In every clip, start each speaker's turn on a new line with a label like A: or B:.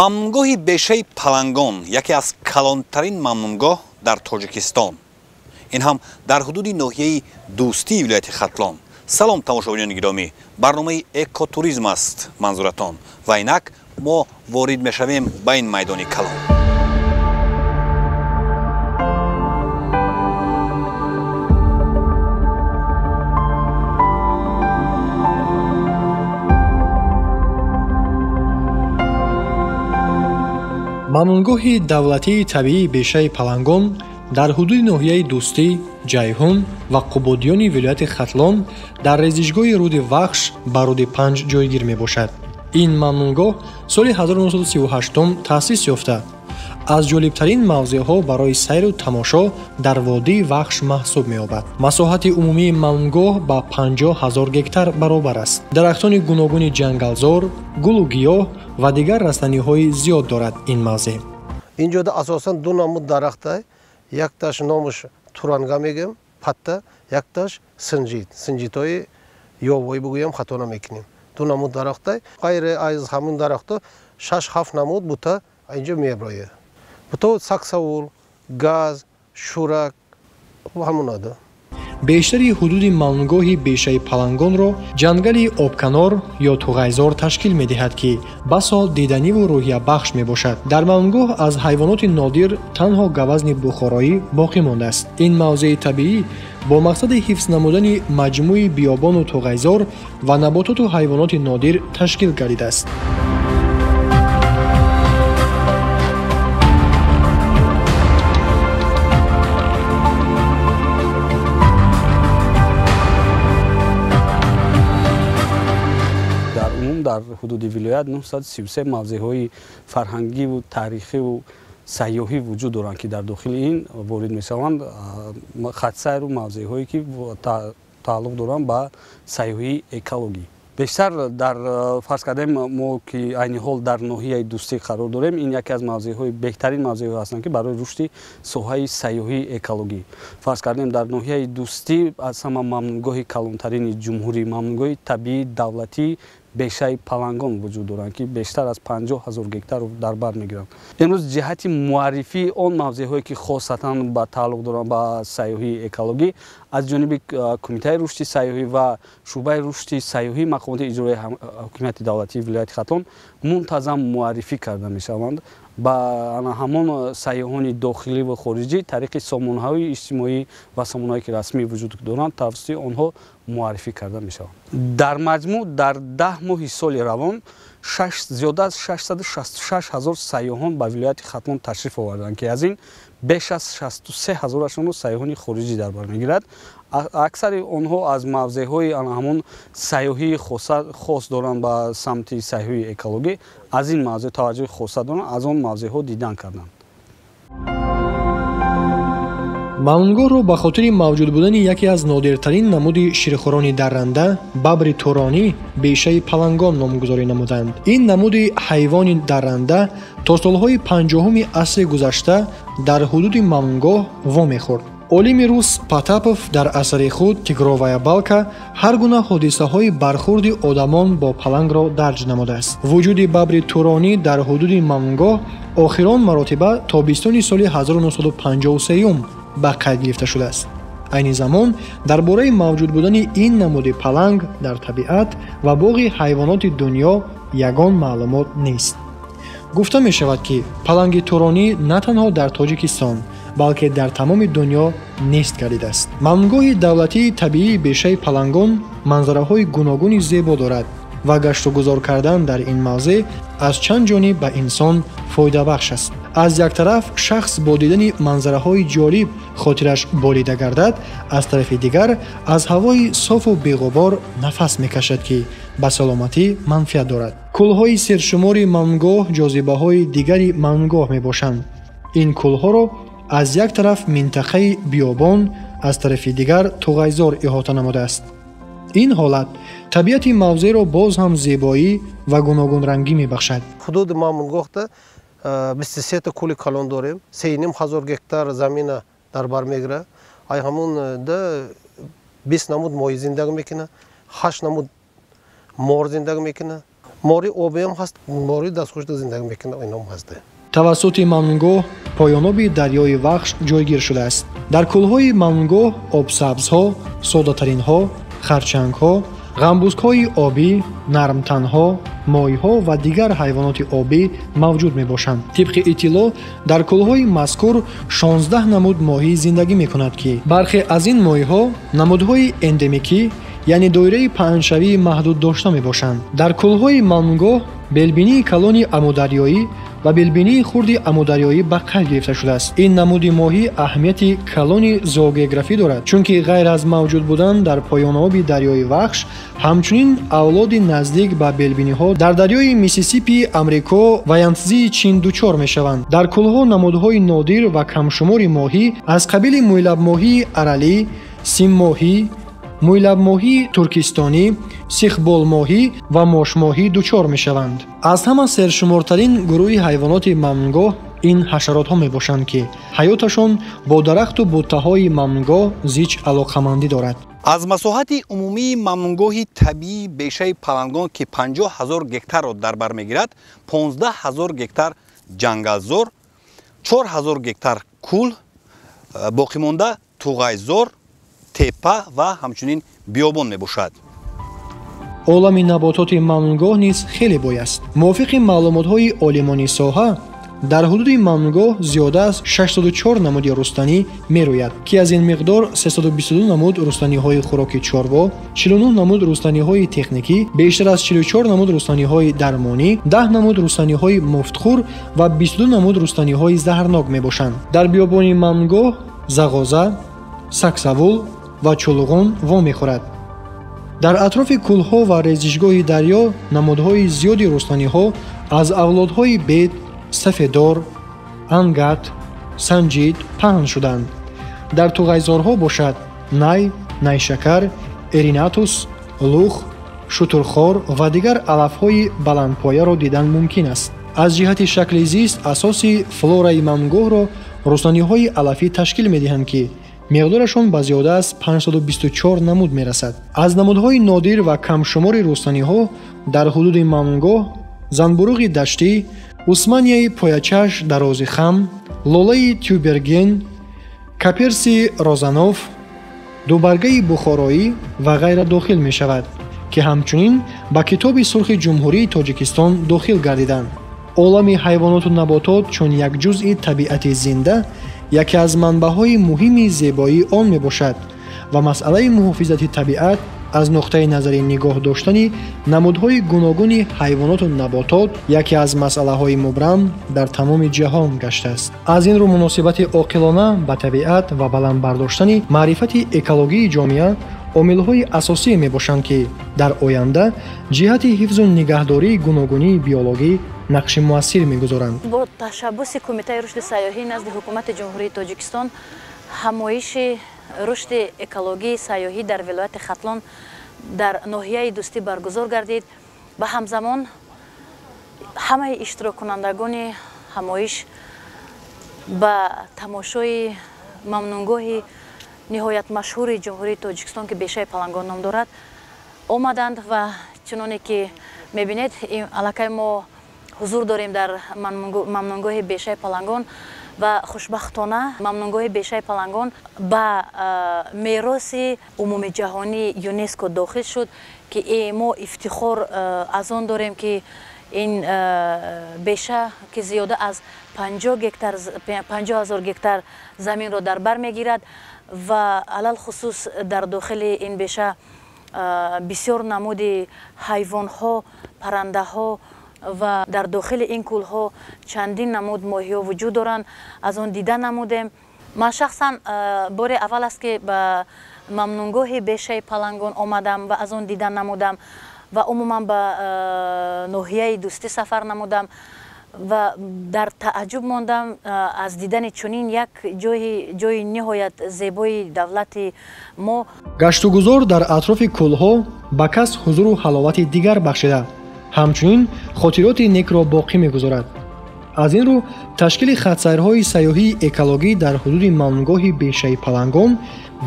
A: мамнунгоҳи бешаи палангон яке аз калонтарин мамнунгоҳ дар тоҷикистон. ин ҳам дар ҳудуди ноҳияи дӯстии вилояти хатлон. салом тамошобинони гиромӣ, барномаи экотуризм аст манзуратон ва инак мо ворид мешавем ба ин майдони калон.
B: мамнунгоҳи давлатии табиии бешаи палангон дар ҳудуди ноҳияи дӯстӣ, ҷайҳун ва қубодиёни вилояти хатлон дар резишгоҳи руди вахш ба руди 5 ҷойгир мебошад. ин мамнунгоҳ соли 1938 таъсис ёфта аз ҷолибтарин мавзеъҳо барои сайру тамошо дар водии вахш маҳсуб меёбад. масоҳати умумии мамнунгоҳ ба 50 000 гектар баробар аст. дарахтони гуногуни ҷангалзор, гулу гиёҳ ва дигар растаниҳои зиёд дорад ин мавзеъ.
C: инҷода асосан ду намуд дарахта, якташ номаш туранга мегӯем, патта, якташ синҷитҳои ёвоӣ бигӯям хато намекунем. ду намуд дарахта, ғайре аз ҳамин дарахта 6-7 намуд бута инҷо меброяд. буто саксавул, газ, шӯрак ҳамун ада.
B: бештари ҳудуди мамнунгоҳи бешаи палангонро ҷангали обканор ё туғайзор ташкил медиҳад, ки басо диданиву рӯҳиябахш мебошад. дар мамнунгоҳ аз ҳайвоноти нодир танҳо гавазни бухороӣ боқӣ мондааст. ин мавзеи табиӣ бо мақсади ҳифз намудани маҷмӯи биёбону туғайзор ва набототу ҳайвоноти нодир ташкил гардидааст.
D: дар ҳудуди вилоят 933 мавзеъҳои фарҳангиву таърихиву сайёҳӣ вуҷуд доранд, ки дар дохили ин ворид мешаванд хатсайру мавзеъҳое ки тааллуқ доранд ба сайёҳии экологӣ. бештар дар фарз кардем мо ки айни ҳол дар ноҳияи дӯстӣ қарор дорем, ин яке аз мавзеъҳои беҳтарин мавзеъҳо ҳастанд, ки барои рушди соҳаи сайёҳии экологӣ. фарз кардем дар ноҳияи дӯстӣ аз ҳама мамнунгоҳи калонтарини ҷумҳурӣ, мамнунгоҳи табиии давлатии бешаи палангон вуҷуд доранд, ки бештар аз 50 000 гектар дар бар мегиранд. имрӯз ҷиҳати муаррифии он мавзеъҳое ки хосатан ба тааллуқ доранд ба сайёҳии экологӣ аз ҷониби кумитаи рушди сайёҳӣ ва шуъбаи рушди сайёҳии мақомоти иҷроии ҳокимияти давлатии вилояти хатлон мунтазам муаррифӣ карда мешаванд ба ҳамон сайёҳони дохилӣ ва хориҷӣ тариқи сомонаҳои иҷтимоӣ ва сомонаҳое ки расмӣ вуҷуд доранд тавассути онҳо муаррифӣ карда мешаванд. дар маҷмӯъ дар 10 моҳи соли равон зиёда аз 666 000 сайёҳон ба вилояти хатлон ташриф оварданд, ки аз ин беш аз 63 000-ашонро сайёҳони хориҷӣ дар бар мегирад. аксари онҳо аз мавзеъҳои ҳамон сайёҳии хос доранд ба самти сайёҳии экологӣ, аз ин мавзеъ таваҷҷӯҳи хоса доранд, аз он мавзеъҳо дидан карданд.
B: мамнунгоҳро ба хотири мавҷуд будани яке аз нодиртарин намуди ширхӯрони дарранда, бабри туронӣ, бешаи палангон номгузорӣ намуданд. ин намуди ҳайвони дарранда то солҳои 50-уми асри гузашта дар ҳудуди мамнунгоҳ вомехӯрд. олими рус Потапов дар асари худ «Тигровая балка» ҳар гуна ҳодисаҳои бархӯрди одамон бо палангро дарҷ намудааст. вуҷуди бабри туронӣ дар ҳудуди мамнунгоҳ охирон маротиба тобистони соли 1953 ба қайд гирифта шудааст. айни замон дар бораи мавҷуд будани ин намуди паланг дар табиат ва боғи ҳайвоноти дунё ягон маълумот нест. гуфта мешавад, ки паланги туронӣ на танҳо дар тоҷикистон, балки дар тамоми дунё нест гардидааст. мамнунгоҳи давлатии табиии бешаи палангон манзараҳои гуногуни зебо дорад ва гашту гузор кардан дар ин мавзеъ аз чанд ҷониб ба инсон фоидабахш аст. аз як тараф шахс бо дидани манзараҳои ҷолиб хотираш болида гардад, аз тарафи дигар аз ҳавои софу беғубор нафас мекашад, ки ба саломатӣ манфиат дорад. кӯлҳои сершумори мамнунгоҳ ҷозибаҳои дигари мамнунгоҳ мебошанд. ин кӯлҳоро аз як тараф минтақаи биёбон, аз тарафи дигар туғайзор иҳота намудааст. ин ҳолат табиати мавзеъро боз ҳам зебоӣ ва гуногунрангӣ мебахшад.
C: ҳудуди мамнунгоҳда 23 кӯли калон дорем, 3500 гектар замина дар бар мегирад. ай ҳамонда 20 намуд моҳӣ зиндагӣ мекунад, 8 намуд мор зиндагӣ мекунад. ماری آبی هم هست، ماری دستخوش زندگی میکنه اینا هم هست.
B: توسط ممنونگاه پایانابی دریای وخش جایگیر شده است. در کلهای ممنونگاه آبسبزها، ساده‌ترینها، خرچنگها، غنبوزهای آبی، نرمتنها، ماهیها و دیگر حیوانات آبی موجود میباشند. طبق اطلاع در کلهای مذکور 16 نمود ماهی زندگی میکند که برخی از این ماهیها نمودهای اندمیکی یعنی دایره پهنشوی محدود داشته میباشند. در کلهای ممنونگاه بلبینی کلانی امودریایی و بلبینی خردی امودریایی به قید گرفته شده است. این نمود ماهی اهمیت کلانی زوگرافی دارد، چونکه غیر از موجود بودن در پایان آب دریای وخش، همچنین اولاد نزدیک به بلبینی ها در دریای میسیسیپی امریکا و ینتزی چین دچار میشوند. در کلها نمودهای نادر و کمشمار ماهی از قبیل مویلب ماهی ارلی، سیم ماهی، مویلب ماهی ترکستانی، سیخبال ماهی و ماش ماهی دچار میشوند. از همه سرشمارترین گروه حیوانات ممنونگاه این حشرات ها می باشند که حیاتشان با درخت و بوته‌های ممنونگاه زیچ علاقمندی دارد.
A: از مساحت عمومی ممنونگاه طبیعی بیشه پلنگان که 50,000 گکتار را در بر میگیرد، 15,000 گکتار جنگلزار، 4,000 گکتار کول، باقی مانده توغایزار، تپه و همچنین بیابان می باشد.
B: عالم نباتات ممنونگاه نیز خیلی بای است. موافق معلومات‌های عالمان ساحه، در حدود ممنونگاه زیاده از 604 نمود رستنی می‌روید که از این مقدار 322 نمود رستنی‌های خوراکی چاروا، 49 نمود رستنی‌های تکنیکی، بیشتر از 44 نمود رستنی‌های درمانی، 10 نمود رستنی‌های مفتخور و 22 نمود رستنی‌های زهرناک می‌باشند. در بیابان ممنونگاه زغازه، سکسوول و چلغون وا می‌خورد. در اطراف کلها و ریزشگاه دریا نمودهای زیادی رستنی‌ها از اولادهای بید، سفیدار، انگت، سنجید پهن شدند. در توغیزارها باشد نی، نیشکر، اریناتوس، لوخ، شترخوار و دیگر علفهای بلندپایه را دیدن ممکن است. از جهت شکل زیست اساسی فلورای ممنونگاه را رستنی‌های علفی تشکیل می‌دهند که مقدارشان به زیاده از 524 نمود میرسد. از نمودهای نادر و کم شمار رستنی‌ها در حدود ممنونگاه زنبوروغ دشتی، عثمانیه پایچش دراز خم، لوله تیوبرگن، کپرسی روزانوف، دوبرگه بخارایی و غیره داخل می شود که همچنین به کتاب سرخ جمهوری تاجیکستان داخل گردیدند. عالم حیوانات و نباتات چون یک جزء طبیعت زنده یکی از منبع‌های مهم زیبایی آن می باشد و مسئله محافظت طبیعت از نقطه نظر نگاه داشتن نمودهای گوناگون حیوانات و نباتات یکی از مسئله‌های مبرم در تمام جهان گشته است. از این رو مناسبت عاقلانه به طبیعت و بلند برداشتن معرفت اکولوژی جامعه عامل‌های اساسی می‌باشند که در آینده جهت حفظ و نگهداری گوناگونی بیولوژی نقش مؤثر می‌گذارند.
E: با تشبث کمیته رشد سیاحی نزد حکومت جمهوری تاجیکستان همایش رشد اکولوژی سیاحی در ولایت ختلان در ناحیه دوستی برگزار گردید. به همزمان همه اشتراک کنندگان همایش به تماشای ممنونگاه نهایت مشهور جمهوری تاجیکستان که بیشه پلنگان نام دارد آمدند و چنانه که میبینید علاقه ما حضور داریم در ممنونگاه بیشه پلنگان و خوشبختانه ممنونگاه بیشه پلنگان به میراث عمومی جهانی یونسکو داخل شد که ما افتخار از آن داریم که این بیشه که زیاده از 50,000 گکتار زمین را در بر میگیرد و علل خصوص در داخل این بیشه بسیار نمود حیوان ها، پرنده ها و در داخل این کول ها چندین نمود ماهی ها وجود دارند. از آن دیده نمودیم. من شخصا بار اول است که به ممنونگاه بیشه پلنگان آمدم و از آن دیده نمودم و عموما به ناحیه دوستی سفر نمودم و در تعجب ماندم از دیدن چنین یک جای نهایت زیبای دولت ما.
B: گشتگذار در اطراف کلها به کس حضور و حلاوت دیگر بخشیده، همچنین خاطرات نیک را باقی می‌گذارد. از این رو ташкили хатсайрҳои сайёҳии экологӣ дар ҳудуди мамнугоҳи бешаи Палангон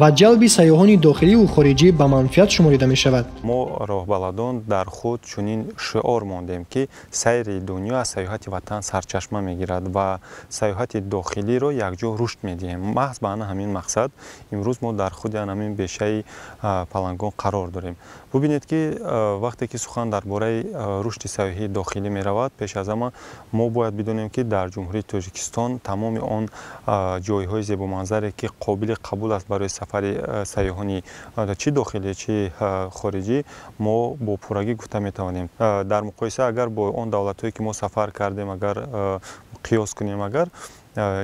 B: ва ҷалби сайёҳони дохиливу хориҷӣ ба манфиат шуморида мешавад.
F: мо роҳбаладон дар худ чунин шиор мондем ки сайри дунё аз сайёҳати ватан сарчашма мегирад ва сайёҳати дохилиро якҷо рушд медиҳем. маҳз ба ана ҳамин мақсад имрӯз мо дар худи ҳамин бешаи Палангон қарор дорем. бубинед ки вақте ки сухан дар бораи рушди сайёҳии дохилӣ меравад, пеш аз ҳама мо бояд бидонем ки дар ҷумҳурии Тоҷикистон тамоми он ҷойҳои зебоманзаре ки қобили қабул аст барои сафари сайёҳони чӣ дохилӣ чӣ хориҷӣ мо бо пуррагӣ гуфта метавонем. дар муқоиса агар бо он давлатҳое ки мо сафар кардем агар қиёс кунем, агар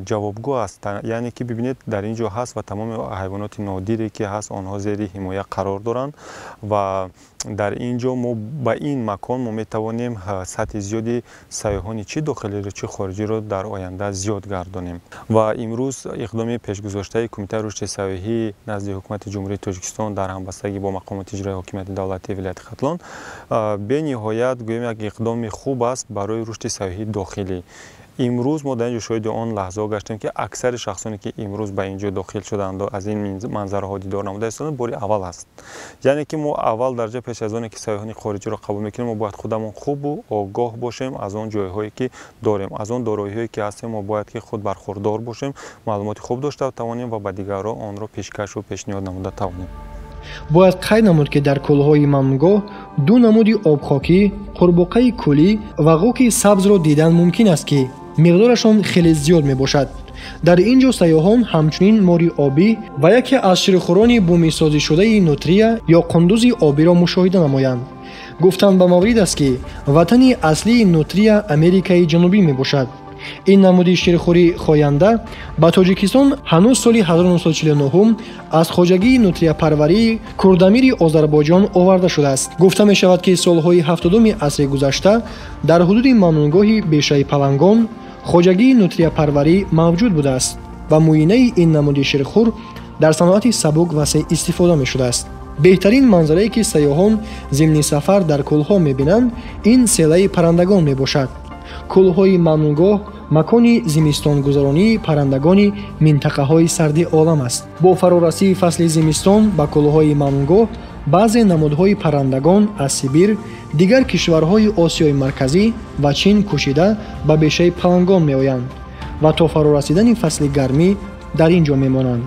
F: ҷавобгӯ аст, яъне ки бибинед дар ин ҷо ҳаст ва тамоми ҳайвоноти нодире ки ҳаст онҳо зери ҳимоя қарор доранд ва дар ин ҷо мо ба ин макон мо метавонем сатҳи зиёди сайёҳони чӣ дохилиро чӣ хориҷиро дар оянда зиёд гардонем. ва имрӯз иқдоми пешгузоштаи Кумитаи рушди сайёҳӣ назди ҳукумати ҷумҳурии Тоҷикистон дар ҳамбастагӣ бо мақомоти иҷроии ҳокимияти давлатии вилояти Хатлон бениҳоят гӯем як иқдоми хуб аст барои рушди сайёҳии дохилӣ. имрӯз мо дар ин ҷо шоҳиди он лаҳзаҳо гаштем ки аксари шахсоне ки имрӯз ба ин ҷо дохил шуданд аз ин манзараҳо дидор намуда истоданд бори аввал аст. яъне ки мо аввал дарҷа пеш аз оне ки сайёҳони хориҷиро қабул мекунем, мо бояд худамон хубу огоҳ бошем аз он ҷойҳое ки дорем, аз он дороиҳое ки ҳастем. мо бояд ки худ бархурдор бошем, маълумоти хуб дошта тавонем ва ба дигарон онро пешкашу пешниҳод намуда тавонем.
B: бояд қайд намуд ки дар кӯлҳои мамнугоҳ ду намуди обхокӣ, қурбоқаи кӯлӣ ва ғоқи сабзро дидан мумкин аст ки миқдорашон хеле зиёд мебошад. дар ин ҷо сайёҳон ҳамчунин мори обӣ ва яке аз ширхӯрони бумисозишудаи нутрия ё қундузи обиро мушоҳида намоянд. гуфтанд ба маврид аст ки ватани аслии нутрия Америкаи ҷанубӣ мебошад. ин намуди ширхӯри хоянда ба Тоҷикистон ҳанӯз соли 1949 аз хоҷагии нутрияпарварии Курдамири Озарбойҷон оварда шудааст. гуфта мешавад ки солҳои 70-уми асри гузашта дар ҳудуди мамнугоҳи бешаи Палангон хоҷагии нутрияпарварӣ мавҷуд будааст ва муоинаи ин намуди ширхӯр дар саноати сабук васеъ истифода мешудааст. беҳтарин манзарае ки сайёҳон зимни сафар дар кӯлҳо мебинанд, ин селаи паррандагон мебошад. кӯлҳои мамнугоҳ макони зимистонгузаронии паррандагони минтақаҳои сарди олам аст. бо фарорасии фасли зимистон ба кӯлҳои мамнугоҳ баъзе намудҳои паррандагон аз Сибир, дигар кишварҳои Осиёи Марказӣ ва Чин кӯчида ба бешаи Палангон меоянд ва то фарорасидани фасли гармӣ дар ин ҷо мемонанд.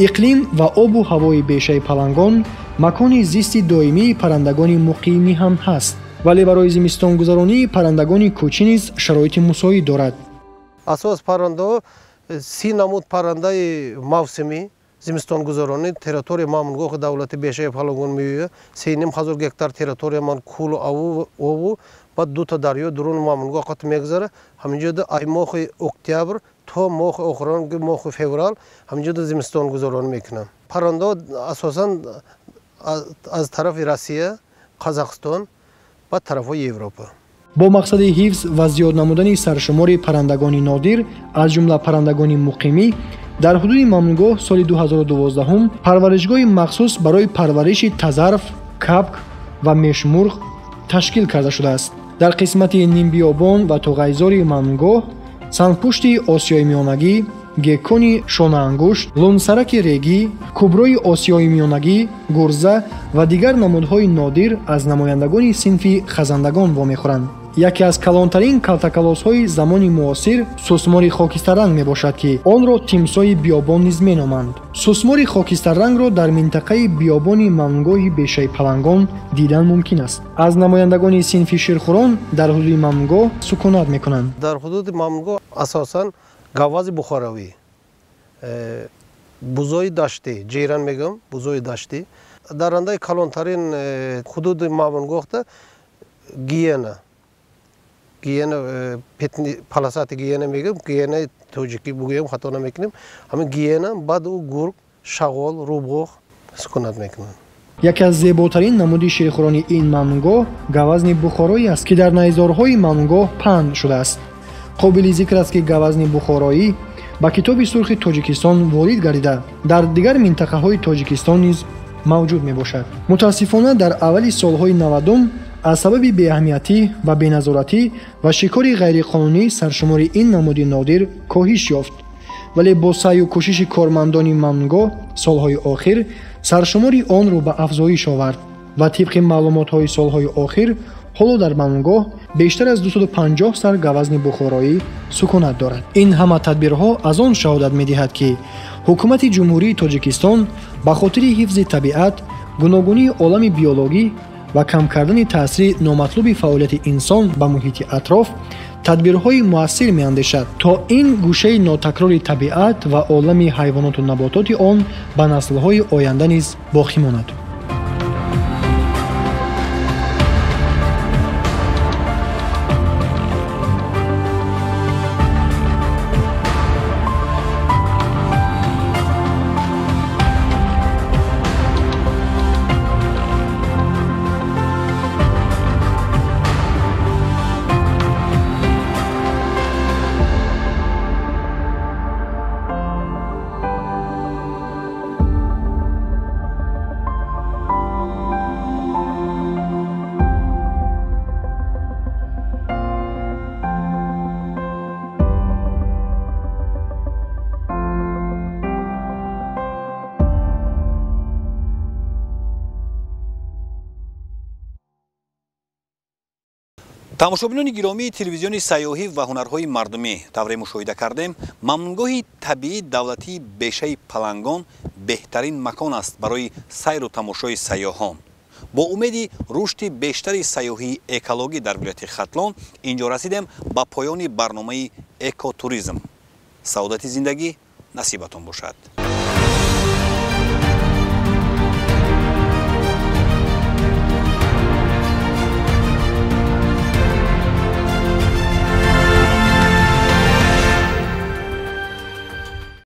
B: иқлим ва обу ҳавои бешаи Палангон макони зисти доимии паррандагони муқимӣ ҳам ҳаст, вале барои зимистонгузаронии паррандагони кӯчӣ низ шароити мусоид дорад.
C: асос паррандаҳо 30 намуд паррандаи мавсимӣ зимистонгузаронӣ территорияи мамнугоҳи давлати бешаи Палангон меояд. 3,500 гектар территорияи кӯлу ову баъд дута дарё дуруни мамнугоҳ қат мегзара. ҳаминҷода ай моҳи октябр то моҳи охиронги моҳи феврал ҳаминҷода зимистонгузаронӣ мекунанд. паррандаҳо асосан аз тарафи Россия, Қазақстон ва тарафҳои Европа.
B: бо мақсади ҳифз ва зиёд намудани саршумори паррандагони нодир аз ҷумла паррандагони муқимӣ дар ҳудуди мамнугоҳ соли 2012 парваришгоҳи махсус барои парвариши тазарф, капк ва мешмурғ ташкил карда шудааст. дар қисмати нимбиёбон ва тоғайзори мамнугоҳ сангпушти Осиёи Миёнагӣ, геккони шонаангушт, лунсараки регӣ, куброи Осиёи Миёнагӣ, гурза ва дигар намудҳои нодир аз намояндагони синфи хазандагон вомехӯранд. яке аз калонтарин калтакалосҳои замони муосир сусмори хокистарранг мебошад ки онро тимсоҳи биёбон низ меноманд. сусмори хокистаррангро дар минтақаи биёбони мамнугоҳи бешаи Палангон дидан мумкин аст. аз намояндагони синфи ширхӯрон дар ҳудуди мамнугоҳ сукунат мекунанд.
C: дар ҳудуди мамнугоҳ асосан гавази бухоравӣ, бузои даштӣ, ҷиран мегӯм, бузои даштӣ. даррандаи калонтарин ҳудуди мамнугоҳда гиена, паласати гиена мегӯем, гиенаи тоҷикӣ бугӯем хато намекунем. ҳамин гиена баъд ӯ гург, шағол, рӯбғоҳ сукунат мекунанд.
B: яке аз зеботарин намуди ширхӯрони ин мамнугоҳ гавазни бухороӣ аст ки дар найзорҳои мамнугоҳ паҳн шудааст. қобили зикр аст ки гавазни бухороӣ ба китоби сурхи Тоҷикистон ворид гардида дар дигар минтақаҳои Тоҷикистон низ мавҷуд мебошад. мутаассифона дар аввали солҳои 90 аз сабаби беаҳамиятӣ ва беназоратӣ ва шикори ғайриқонунӣ саршумори ин намуди нодир коҳиш ёфт. вале бо саъю кӯшиши кормандони мамнунгоҳ солҳои охир саршумори онро ба афзоиш овард ва тибқи маълумотҳои солҳои охир ҳоло дар мамнунгоҳ бештар аз 250 сар гавазни бухороӣ сукунат дорад. ин ҳама тадбирҳо аз он шаҳодат медиҳад ки ҳукумати ҷумҳурии тоҷикистон ба хотири ҳифзи табиат, гуногунии олами биологӣ ва кам кардани таъсири номатлуби фаъолияти инсон ба муҳити атроф тадбирҳои муассир меандешад, то ин гӯшаи нотакрори табиат ва олами ҳайвоноту набототи он ба наслҳои оянда низ боқӣ монад.
A: тамошобинони гиромии телевизиони сайёҳӣ ва ҳунарҳои мардумӣ тавре мушоҳида кардем, мамнунгоҳи табиии давлатии бешаи Палангон беҳтарин макон аст барои сайру тамошои сайёҳон. бо умеди рушди бештари сайёҳии экологӣ дар вилояти Хатлон инҷо расидем ба поёни барномаи экотуризм. саодати зиндагӣ насибатон бошад.